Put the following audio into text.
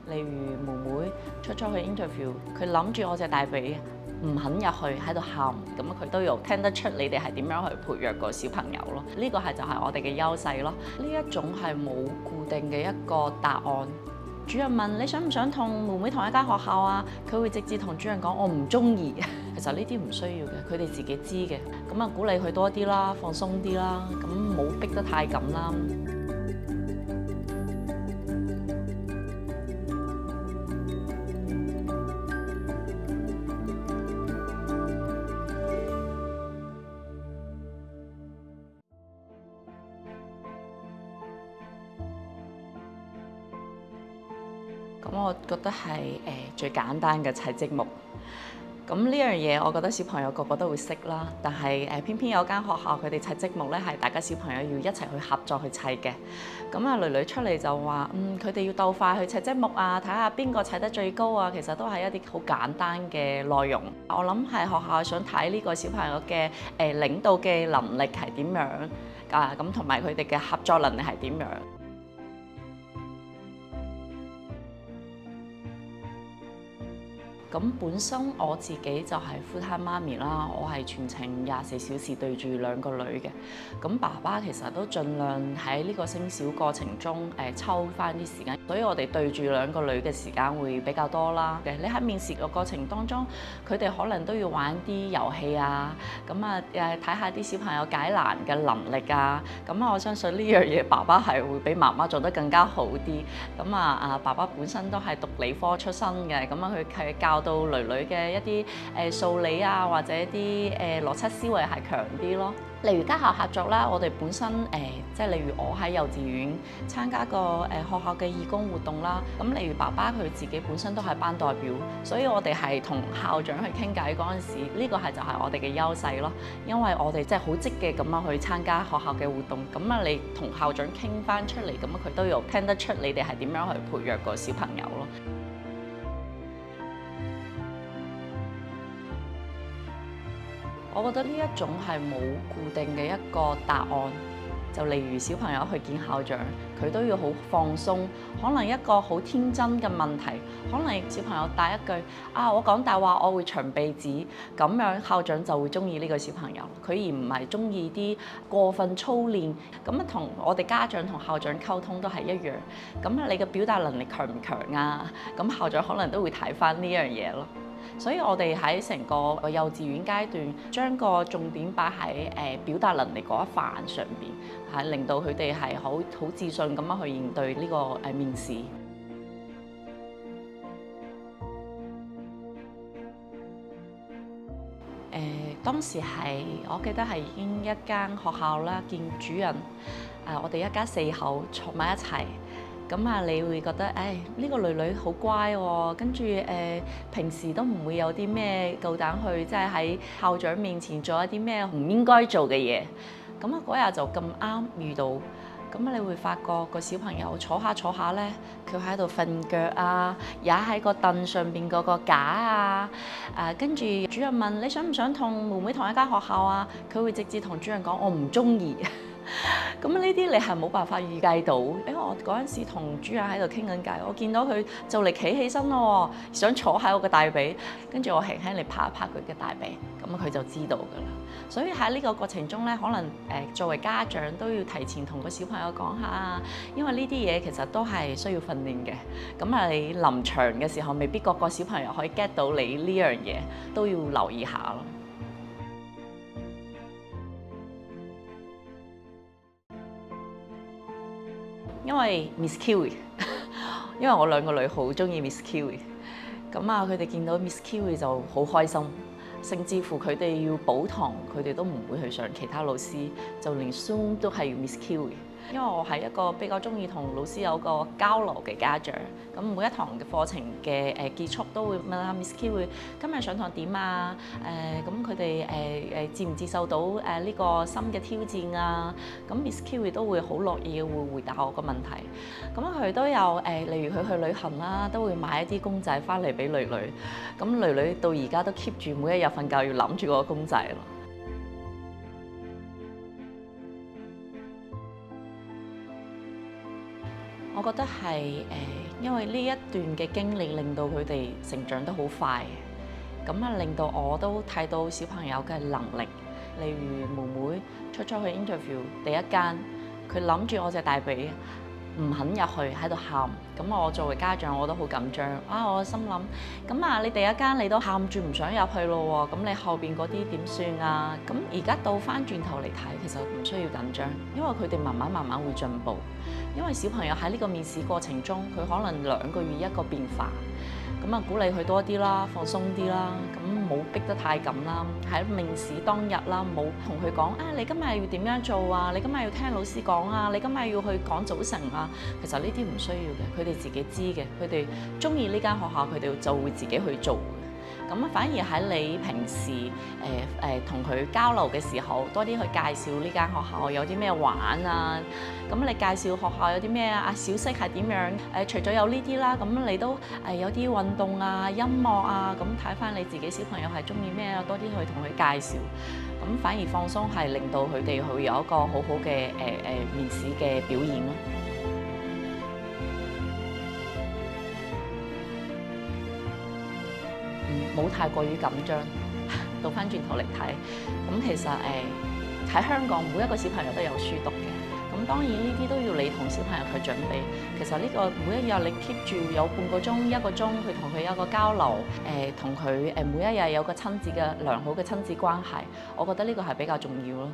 例如妹妹出咗去 interview，佢諗住我隻大髀唔肯入去喺度喊，咁佢都有聽得出你哋係點樣去培養個小朋友咯。呢個就係我哋嘅優勢咯。呢一種係冇固定嘅一個答案。主任問你想唔想同妹妹同一間學校啊？佢會直接同主任講我唔中意。其實呢啲唔需要嘅，佢哋自己知嘅。咁啊鼓勵佢多啲啦，放鬆啲啦，咁冇逼得太緊啦。咁我覺得係最簡單嘅砌積木。咁呢樣嘢我覺得小朋友個個都會識啦，但係偏偏有間學校佢哋砌積木咧係大家小朋友要一齊去合作去砌嘅。咁啊，囡囡出嚟就話佢哋要鬥快去砌積木啊，睇下邊個砌得最高啊。其實都係一啲好簡單嘅內容。我諗係學校想睇呢個小朋友嘅領導嘅能力係點樣啊，咁同埋佢哋嘅合作能力係點樣。咁本身我自己就係 full time 媽咪啦，我係全程24小時對住兩個女嘅。咁爸爸其實都盡量喺呢個升小過程中抽翻啲時間，所以我哋對住兩個女嘅時間會比較多啦。你喺面試嘅過程當中，佢哋可能都要玩啲遊戲啊，咁啊睇下啲小朋友解難嘅能力啊。咁啊，我相信呢樣嘢爸爸係會比媽媽做得更加好啲。咁爸爸本身都係讀理科出身嘅，咁佢係教到囡囡嘅一啲數理啊，或者一啲邏輯思維係強啲咯。例如家校合作啦，我哋本身即係例如我喺幼稚園參加個學校嘅義工活動啦。咁例如爸爸佢自己本身都係班代表，所以我哋係同校長去傾偈嗰陣時，呢個就係我哋嘅優勢咯。因為我哋即係好積極咁樣去參加學校嘅活動，咁啊你同校長傾翻出嚟，咁佢都有聽得出你哋係點樣去培養個小朋友咯。我覺得呢一種係冇固定嘅一個答案，就例如小朋友去見校長，佢都要好放鬆。可能一個好天真嘅問題，可能小朋友答一句我講大話，我會長鼻子，咁樣校長就會中意呢個小朋友，佢而唔係中意啲過分操練。咁同我哋家長同校長溝通都係一樣。咁你嘅表達能力強唔強啊？咁校長可能都會睇返呢樣嘢咯。所以我哋喺成個幼稚園階段，將個重點擺喺表達能力嗰一範上邊，係令到佢哋係好自信咁樣去應對呢個面試。當時我記得係已經一間學校啦，見主任，我哋一家4口坐埋一齊。咁你會覺得，呢個囡囡好乖喎，跟住平時都唔會有啲咩夠膽去，即係喺校長面前做一啲咩唔應該做嘅嘢。咁嗰日就咁啱遇到，咁你會發覺個小朋友坐下咧，佢喺度瞓腳啊，踩喺個凳上邊嗰個架啊，跟住主任問你想唔想同妹妹同一間學校啊？佢會直接同主任講我唔中意。咁呢啲你係冇辦法預計到，因為我嗰陣時同主任喺度傾緊偈，我見到佢就嚟企起身咯，想坐喺我嘅大髀，跟住我輕輕嚟拍一拍佢嘅大髀，咁佢就知道㗎啦。所以喺呢個過程中咧，可能作為家長都要提前同個小朋友講下，因為呢啲嘢其實都係需要訓練嘅。咁你臨場嘅時候，未必個個小朋友可以 get 到你呢樣嘢，都要留意下咯。因為 Miss Kiwi， 因為我兩個女好中意 Miss Kiwi， 咁佢哋見到 Miss Kiwi 就好開心，甚至乎佢哋要補堂，佢哋都唔會去上其他老師，就連 Zoom 都係要 Miss Kiwi。因為我係一個比較中意同老師有個交流嘅家長，咁每一堂嘅課程嘅結束都會問下 Miss Kiwi 今日上堂點啊？咁佢哋接唔接受到呢個新嘅挑戰啊？咁 Miss Kiwi 都會好樂意會回答我個問題。咁佢都有例如佢去旅行啦，都會買一啲公仔翻嚟俾囡囡。咁囡囡到而家都 keep 住每一日瞓覺要諗住嗰個公仔咯。我覺得係因為呢一段嘅經歷令到佢哋成長得好快，咁啊令到我都睇到小朋友嘅能力。例如妹妹出咗去 interview 第一間，佢諗住我隻大髀唔肯入去喺度喊，咁我作為家長我都好緊張啊！我心諗咁啊，你第一間你都喊住唔想入去咯喎，咁你後邊嗰啲點算啊？咁而家倒翻轉頭嚟睇，其實唔需要緊張，因為佢哋慢慢會進步。因為小朋友喺呢個面試過程中，佢可能2個月一個變化，咁啊鼓勵佢多啲啦，放鬆啲啦，咁冇逼得太緊啦。喺面試當日啦，冇同佢講啊，你今日要點樣做啊？你今日要聽老師講啊？你今日要去講早晨啊？其實呢啲唔需要嘅，佢哋自己知嘅，佢哋中意呢間學校，佢哋就會自己去做。咁反而喺你平時同佢交流嘅時候，多啲去介紹呢間學校有啲咩玩啊。咁你介紹學校有啲咩啊？小息係點樣？除咗有呢啲啦，咁你都有啲運動啊、音樂啊，咁睇翻你自己小朋友係中意咩啊，多啲去同佢介紹。咁反而放鬆係令到佢哋會有一個好好嘅面試嘅表現咯。冇太過於緊張，倒翻轉頭嚟睇，咁其實喺香港每一個小朋友都有書讀嘅，咁當然呢啲都要你同小朋友去準備。其實呢個每一日你 keep 住有半個鐘、1個鐘去同佢有一個交流，同佢每一日有個良好嘅親子關係，我覺得呢個係比較重要咯。